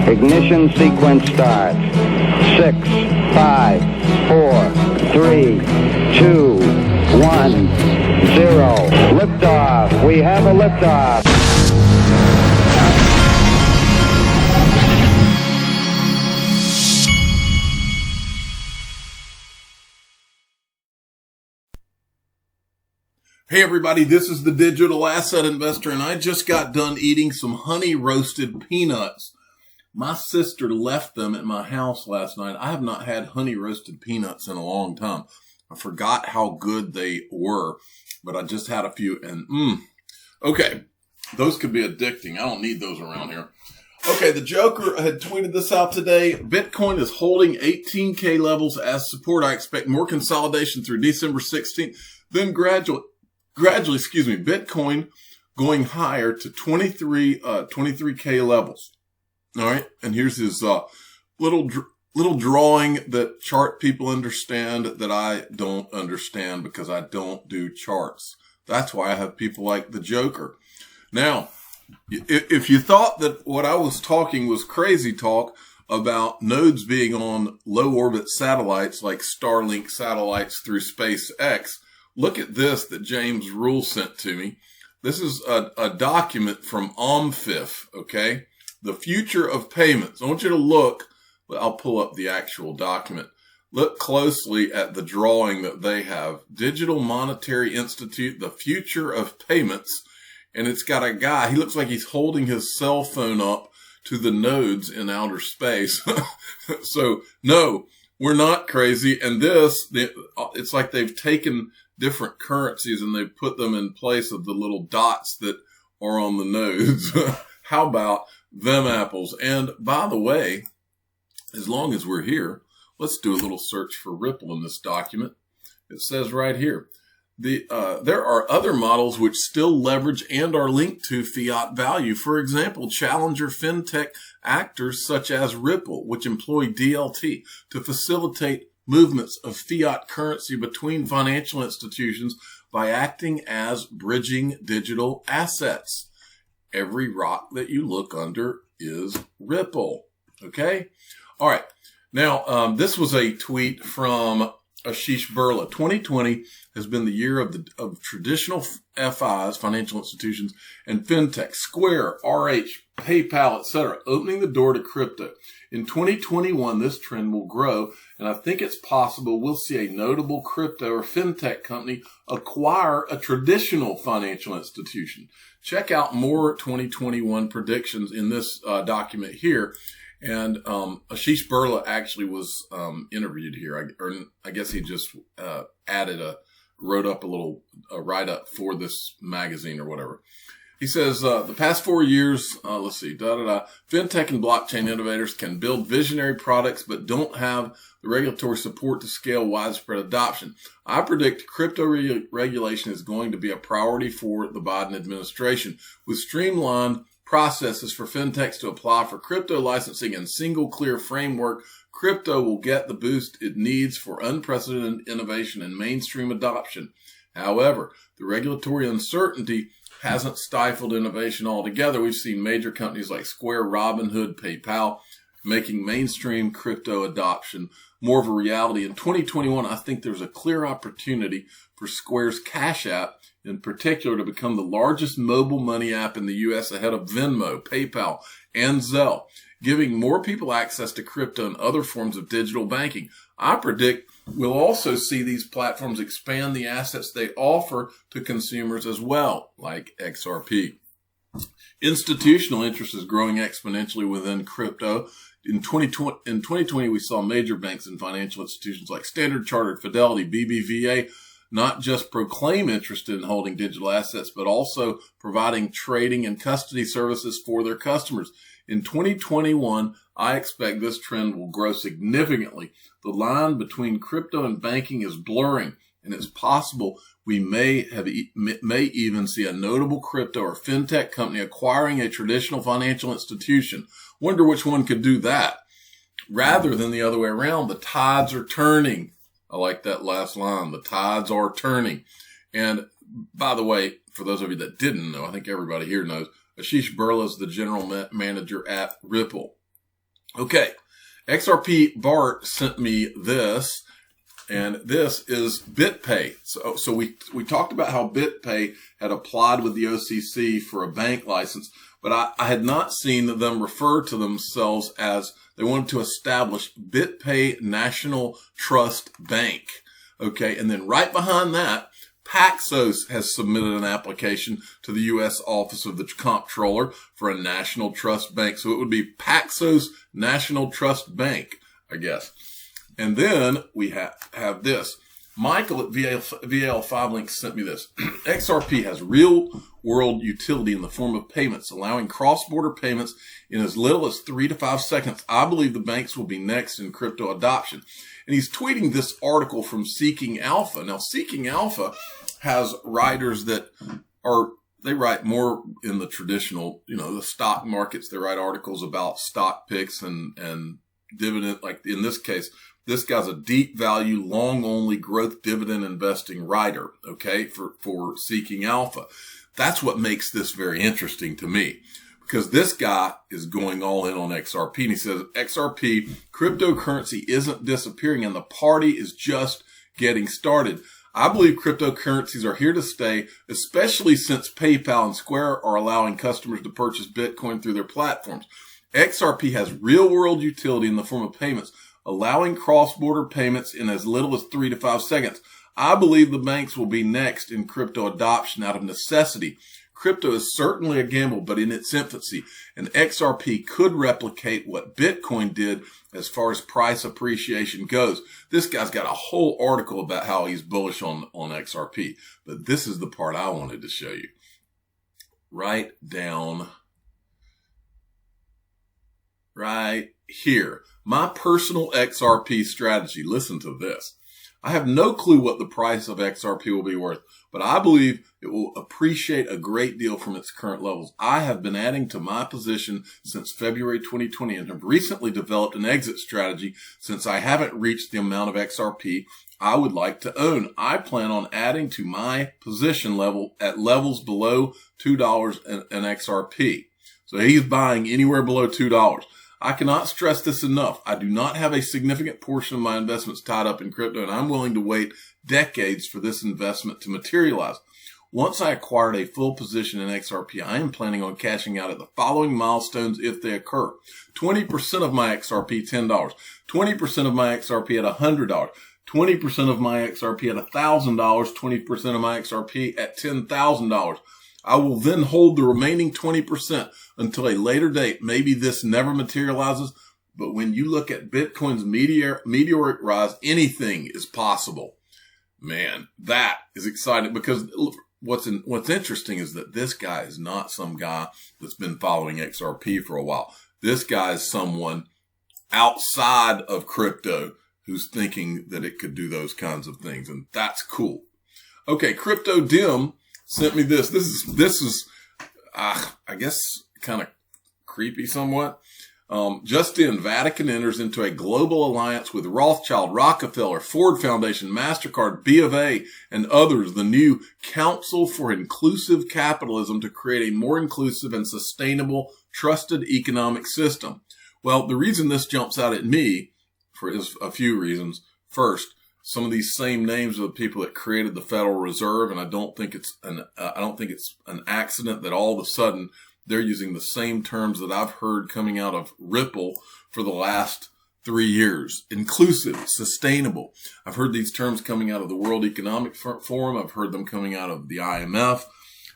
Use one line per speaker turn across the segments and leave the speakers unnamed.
Ignition sequence starts. 6, 5, 4, 3, 2, 1, 0. Liftoff. We have a liftoff.
Hey everybody, this is the Digital Asset Investor, and I just got done eating some honey roasted peanuts. My sister left them at my house last night. I have not had honey roasted peanuts in a long time. I forgot how good they were, but I just had a few, and okay, those could be addicting. I don't need those around here. Okay, the Joker had tweeted this out today. Bitcoin is holding 18K levels as support. I expect more consolidation through December 16th, then gradually, Bitcoin going higher to 23K levels. All right. And here's his, little drawing that chart people understand that I don't understand because I don't do charts. That's why I have people like the Joker. Now, if you thought that what I was talking was crazy talk about nodes being on low orbit satellites like Starlink satellites through SpaceX, look at this that James Rule sent to me. This is a document from OMFIF, okay? The future of payments. I want you to look, I'll pull up the actual document. Look closely at the drawing that they have. Digital Monetary Institute, the future of payments. And it's got a guy, he looks like he's holding his cell phone up to the nodes in outer space. So, no, we're not crazy. And it's like they've taken different currencies and they've put them in place of the little dots that are on the nodes. How about them apples? And by the way, as long as we're here, let's do a little search for Ripple in this document. It says right here, there are other models which still leverage and are linked to fiat value. For example, challenger fintech actors such as Ripple, which employ DLT to facilitate movements of fiat currency between financial institutions by acting as bridging digital assets. Every rock that you look under is Ripple. Okay? All right. Now, this was a tweet from Ashish Burla. 2020 has been the year of traditional FIs, financial institutions, and fintech, Square, RH, PayPal, etc., opening the door to crypto. In 2021, this trend will grow, and I think it's possible we'll see a notable crypto or fintech company acquire a traditional financial institution. Check out more 2021 predictions in this document here. And Ashish Burla actually was interviewed here. I guess he just wrote up a little write-up for this magazine or whatever. He says, the past 4 years, fintech and blockchain innovators can build visionary products, but don't have the regulatory support to scale widespread adoption. I predict crypto regulation is going to be a priority for the Biden administration. With streamlined processes for fintechs to apply for crypto licensing and single clear framework, crypto will get the boost it needs for unprecedented innovation and mainstream adoption. However, the regulatory uncertainty hasn't stifled innovation altogether. We've seen major companies like Square, Robinhood, PayPal making mainstream crypto adoption more of a reality. In 2021, I think there's a clear opportunity for Square's Cash App in particular to become the largest mobile money app in the U.S. ahead of Venmo, PayPal, and Zelle, giving more people access to crypto and other forms of digital banking. I predict we'll also see these platforms expand the assets they offer to consumers as well, like XRP. Institutional interest is growing exponentially within crypto. In 2020, we saw major banks and financial institutions like Standard Chartered, Fidelity, BBVA, not just proclaim interest in holding digital assets, but also providing trading and custody services for their customers. In 2021, I expect this trend will grow significantly. The line between crypto and banking is blurring, and it's possible we may even see a notable crypto or fintech company acquiring a traditional financial institution. Wonder which one could do that. Rather than the other way around, the tides are turning. I like that last line. The tides are turning. And by the way, for those of you that didn't know, I think everybody here knows, Ashish Burla is the general manager at Ripple. Okay. XRP Bart sent me this, and this is BitPay. So we talked about how BitPay had applied with the OCC for a bank license, but I had not seen them refer to themselves as they wanted to establish BitPay National Trust Bank. Okay. And then right behind that, Paxos has submitted an application to the U.S. Office of the Comptroller for a national trust bank. So it would be Paxos National Trust Bank, I guess. And then we have this. Michael at VL5 Links sent me this. XRP has real world utility in the form of payments, allowing cross-border payments in as little as 3 to 5 seconds. I believe the banks will be next in crypto adoption. And he's tweeting this article from Seeking Alpha. Now, Seeking Alpha has writers that they write more in the traditional, the stock markets. They write articles about stock picks and dividend. Like in this case, this guy's a deep value, long only growth dividend investing writer. Okay. For Seeking Alpha. That's what makes this very interesting to me, because this guy is going all in on XRP, and he says XRP cryptocurrency isn't disappearing and the party is just getting started. I believe cryptocurrencies are here to stay, especially since PayPal and Square are allowing customers to purchase Bitcoin through their platforms. XRP has real world utility in the form of payments, allowing cross-border payments in as little as 3 to 5 seconds. I believe the banks will be next in crypto adoption out of necessity. Crypto is certainly a gamble, but in its infancy, and XRP could replicate what Bitcoin did as far as price appreciation goes. This guy's got a whole article about how he's bullish on XRP, but this is the part I wanted to show you. Right down right here. My personal XRP strategy. Listen to this. I have no clue what the price of XRP will be worth, but I believe it will appreciate a great deal from its current levels. I have been adding to my position since February 2020 and have recently developed an exit strategy since I haven't reached the amount of XRP I would like to own. I plan on adding to my position level at levels below $2 an XRP. So he's buying anywhere below $2. I cannot stress this enough. I do not have a significant portion of my investments tied up in crypto, and I'm willing to wait decades for this investment to materialize. Once I acquired a full position in XRP, I am planning on cashing out at the following milestones if they occur. 20% of my XRP, $10. 20% of my XRP at $100. 20% of my XRP at $1,000. 20% of my XRP at $10,000. I will then hold the remaining 20% until a later date. Maybe this never materializes, but when you look at Bitcoin's meteoric rise, anything is possible. Man, that is exciting, because what's interesting is that this guy is not some guy that's been following XRP for a while. This guy is someone outside of crypto who's thinking that it could do those kinds of things, and that's cool. Okay, Crypto Dim sent me this. This is I guess kind of creepy somewhat. Just in, Vatican enters into a global alliance with Rothschild, Rockefeller, Ford Foundation, MasterCard, B of A, and others, the new Council for Inclusive Capitalism, to create a more inclusive and sustainable, trusted economic system. Well, the reason this jumps out at me is a few reasons. First, some of these same names are the people that created the Federal Reserve, and I don't think it's an accident that all of a sudden they're using the same terms that I've heard coming out of Ripple for the last 3 years. Inclusive, sustainable. I've heard these terms coming out of the World Economic Forum. I've heard them coming out of the IMF,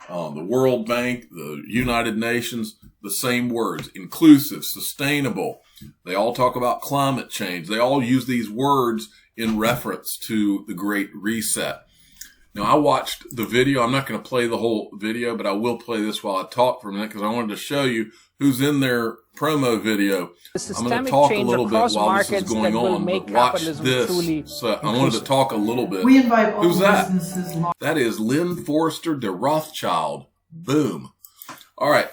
the World Bank, the United Nations, the same words. Inclusive, sustainable. They all talk about climate change. They all use these words in reference to the Great Reset. Now, I watched the video. I'm not going to play the whole video, but I will play this while I talk for a minute, because I wanted to show you who's in their promo video. I'm going to talk a little bit while this is going on, but watch this. So I wanted to talk a little bit.
We invite all
Who's that?
businesses.
That is Lynn Forrester de Rothschild. Boom. All right.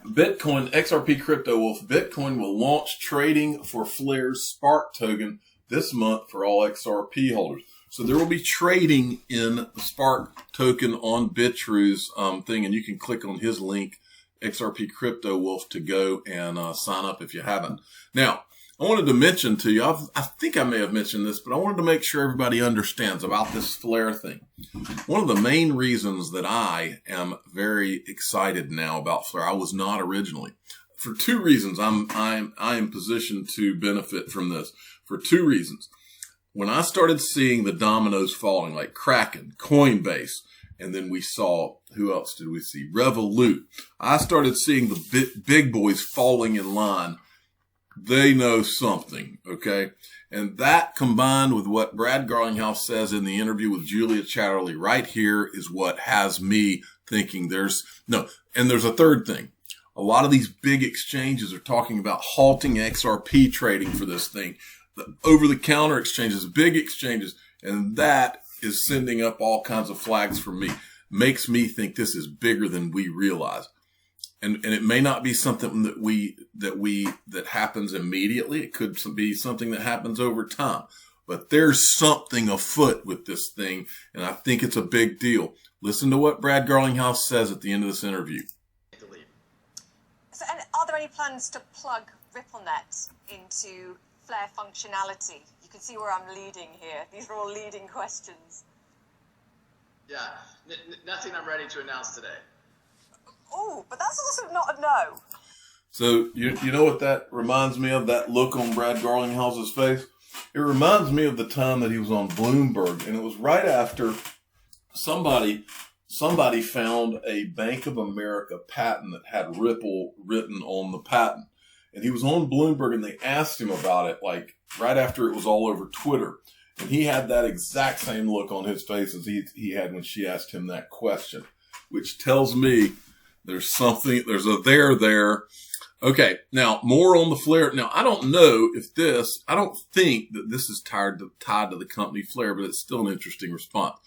Bitcoin, XRP Crypto Wolf. Bitcoin will launch trading for Flare's Spark token this month for all XRP holders. So there will be trading in the Spark token on Bitrue's thing, and you can click on his link XRP Crypto Wolf to go and sign up if you haven't. Now, I wanted to mention to you, I think I may have mentioned this, but I wanted to make sure everybody understands about this flare thing. One of the main reasons that I am very excited now about flare, I was not originally. For two reasons, I am positioned to benefit from this. For two reasons. When I started seeing the dominoes falling, like Kraken, Coinbase, and then we saw, who else did we see? Revolut. I started seeing the big boys falling in line. They know something, okay? And that combined with what Brad Garlinghouse says in the interview with Julia Chatterley right here is what has me thinking there's a third thing. A lot of these big exchanges are talking about halting XRP trading for this thing. The over-the-counter exchanges, big exchanges, and that is sending up all kinds of flags for me. Makes me think this is bigger than we realize. And it may not be something that happens immediately. It could be something that happens over time. But there's something afoot with this thing, and I think it's a big deal. Listen to what Brad Garlinghouse says at the end of this interview.
So, and are there any plans to plug RippleNet into Flare functionality? You can see where I'm leading here. These are all leading questions.
Yeah, nothing I'm ready to announce today.
Oh, but that's also not a no.
So you know what that reminds me of, that look on Brad Garlinghouse's face? It reminds me of the time that he was on Bloomberg, and it was right after somebody found a Bank of America patent that had Ripple written on the patent. And he was on Bloomberg, and they asked him about it, like right after it was all over Twitter. And he had that exact same look on his face as he had when she asked him that question, which tells me there's a there. Okay, now more on the flare. Now, I don't think that this is tied to the company Flare, but it's still an interesting response.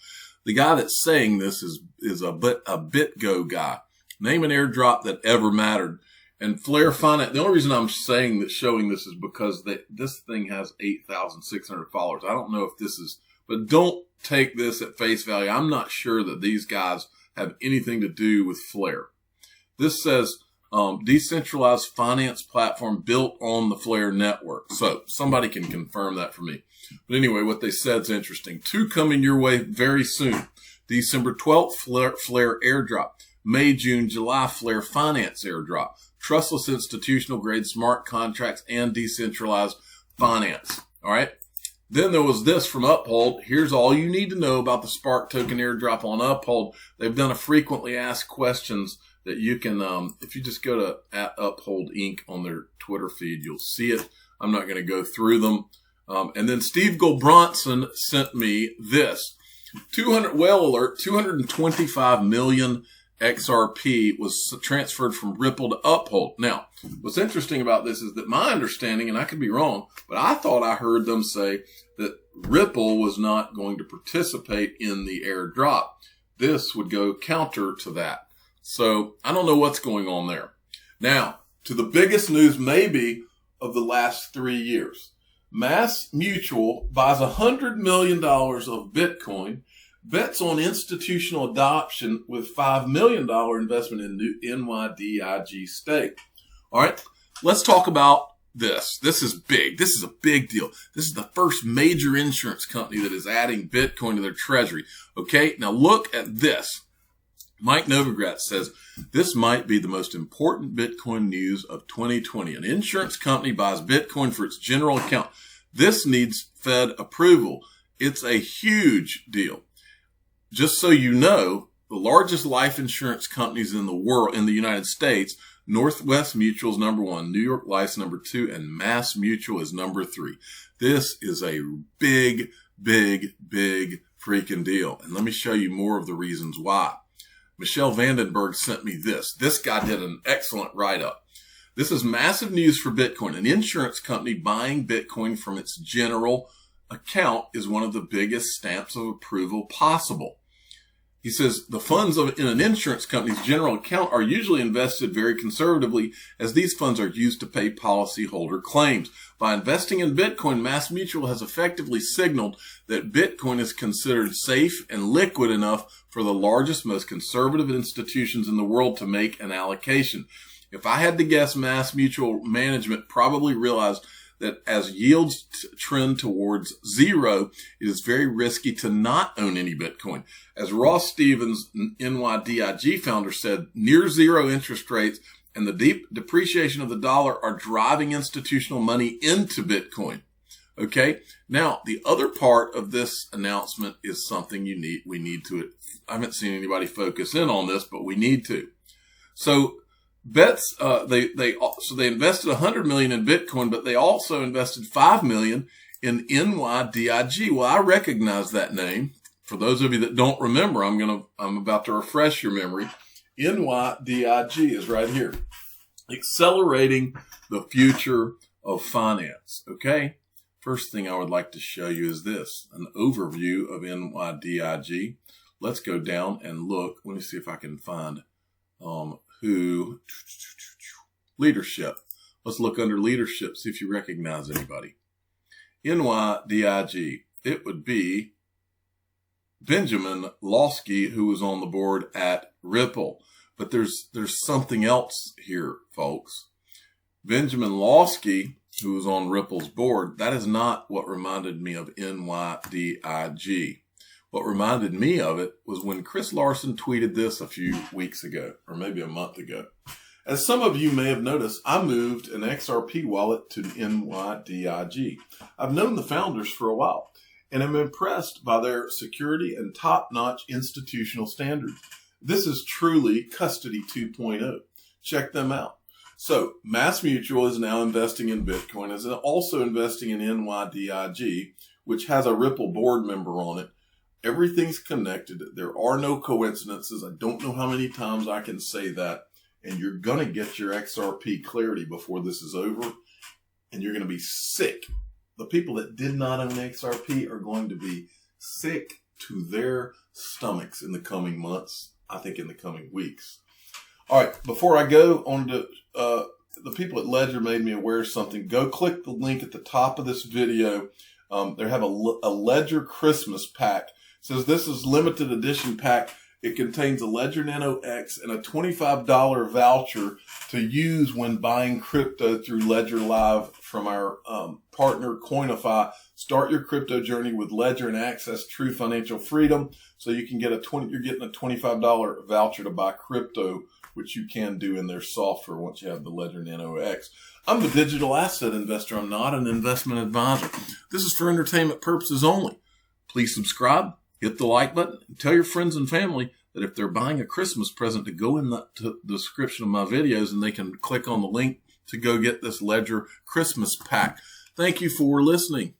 The guy that's saying this is a BitGo guy. Name an airdrop that ever mattered. And Flare Finance, the only reason I'm showing this is because this thing has 8,600 followers. I don't know if this is, but don't take this at face value. I'm not sure that these guys have anything to do with Flare. This says, decentralized finance platform built on the Flare network. So somebody can confirm that for me. But anyway, what they said is interesting. 2 coming your way very soon. December 12th, Flare airdrop. May, June, July, Flare Finance airdrop. Trustless institutional grade smart contracts and decentralized finance. All right. Then there was this from Uphold. Here's all you need to know about the Spark token airdrop on Uphold. They've done a frequently asked questions that you can, if you just go to @Uphold Inc. on their Twitter feed, you'll see it. I'm not going to go through them. And then Steve Gulbranson sent me this. Whale alert, 225 million XRP was transferred from Ripple to Uphold. Now, what's interesting about this is that my understanding, and I could be wrong, but I thought I heard them say that Ripple was not going to participate in the airdrop. This would go counter to that. So I don't know what's going on there. Now, to the biggest news maybe of the last 3 years. MassMutual buys $100 million of Bitcoin, bets on institutional adoption with $5 million investment in new NYDIG stake. All right, let's talk about this. This is big. This is a big deal. This is the first major insurance company that is adding Bitcoin to their treasury. Okay, now look at this. Mike Novogratz says, this might be the most important Bitcoin news of 2020. An insurance company buys Bitcoin for its general account. This needs Fed approval. It's a huge deal. Just so you know, the largest life insurance companies in the world, in the United States, Northwest Mutual is number 1, New York Life's number 2, and MassMutual is number 3. This is a big, big, big freaking deal. And let me show you more of the reasons why. Michelle Vandenberg sent me this. This guy did an excellent write-up. This is massive news for Bitcoin. An insurance company buying Bitcoin from its general account is one of the biggest stamps of approval possible. He says the funds in an insurance company's general account are usually invested very conservatively, as these funds are used to pay policyholder claims. By investing in Bitcoin, MassMutual has effectively signaled that Bitcoin is considered safe and liquid enough for the largest, most conservative institutions in the world to make an allocation. If I had to guess, MassMutual management probably realized that as yields trend towards zero, it is very risky to not own any Bitcoin. As Ross Stevens, NYDIG founder, said, near zero interest rates and the deep depreciation of the dollar are driving institutional money into Bitcoin. Okay. Now, the other part of this announcement is something we need to, I haven't seen anybody focus in on this, but we need to. So, they invested $100 million in Bitcoin, but they also invested $5 million in NYDIG. Well, I recognize that name. For those of you that don't remember, I'm about to refresh your memory. NYDIG is right here. Accelerating the future of finance. Okay. First thing I would like to show you is this, an overview of NYDIG. Let's go down and look. Let me see if I can find, leadership. Let's look under leadership, see if you recognize anybody. NYDIG. It would be Benjamin Lawsky, who was on the board at Ripple. But there's something else here, folks. Benjamin Lawsky, who was on Ripple's board, that is not what reminded me of NYDIG. What reminded me of it was when Chris Larson tweeted this a few weeks ago, or maybe a month ago. As some of you may have noticed, I moved an XRP wallet to NYDIG. I've known the founders for a while, and I'm impressed by their security and top-notch institutional standards. This is truly Custody 2.0. Check them out. So, MassMutual is now investing in Bitcoin, is also investing in NYDIG, which has a Ripple board member on it. Everything's connected. There are no coincidences. I don't know how many times I can say that. And you're going to get your XRP clarity before this is over. And you're going to be sick. The people that did not own XRP are going to be sick to their stomachs in the coming months. I think in the coming weeks. All right. Before I go on to the people at Ledger made me aware of something. Go click the link at the top of this video. They have a Ledger Christmas pack. It says this is limited edition pack. It contains a Ledger Nano X and a $25 voucher to use when buying crypto through Ledger Live from our partner Coinify. Start your crypto journey with Ledger and access true financial freedom. So you can get you're getting a $25 voucher to buy crypto, which you can do in their software once you have the Ledger Nano X. I'm a digital asset investor. I'm not an investment advisor. This is for entertainment purposes only. Please subscribe, hit the like button, and tell your friends and family that if they're buying a Christmas present, to go in the description of my videos and they can click on the link to go get this Ledger Christmas pack. Thank you for listening.